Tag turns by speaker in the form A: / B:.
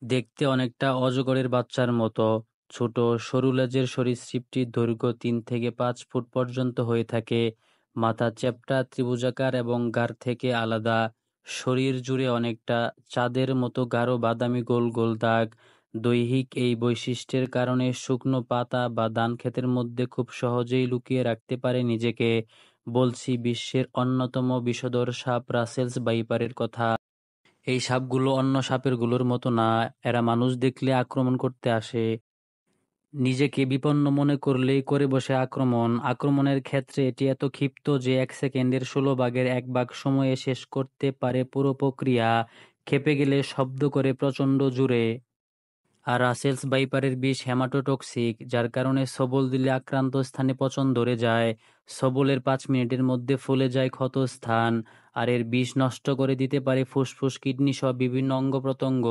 A: দেখতে অনেকটা অজগরের বাচ্চার মতো। ছোট সরু লেজের সরীসৃপটির দৈর্ঘ্য ৩ থেকে ৫ ফুট পর্যন্ত হয়ে থাকে। মাথা চ্যাপ্টা ত্রিভুজাকার এবং ঘাড় থেকে আলাদা। শরীর জুড়ে অনেকটা চাঁদের মতো গাঢ় বাদামি গোল গোল দাগ। দৈহিক এই বৈশিষ্ট্যের কারণে শুকনো পাতা বা ধানক্ষেতের মধ্যে খুব সহজেই লুকিয়ে রাখতে পারে নিজেকে। বলছি বিশ্বের অন্যতম বিষধর সাপ রাসেলস ভাইপারের কথা। এই সাপগুলো অন্য সাপেরগুলোর মতো না, এরা মানুষ দেখলে আক্রমণ করতে আসে। নিজেকে বিপন্ন মনে করলেই করে বসে আক্রমণ। আক্রমণের ক্ষেত্রে এটি এত ক্ষিপ্ত যে ১ সেকেন্ডের ১৬ ভাগের ১ ভাগ সময়ে শেষ করতে পারে পুরো প্রক্রিয়া। ক্ষেপে গেলে শব্দ করে প্রচণ্ড জোরে। আর রাসেলস ভাইপারের বিষ হেমাটোটক্সিক, যার কারণে সবল দিলে আক্রান্ত স্থানে পচন ধরে যায়। সবলের ৫ মিনিটের মধ্যে ফুলে যায় ক্ষতস্থান। আর এর বিষ নষ্ট করে দিতে পারে ফুসফুস, কিডনি সহ বিভিন্ন অঙ্গ প্রত্যঙ্গ।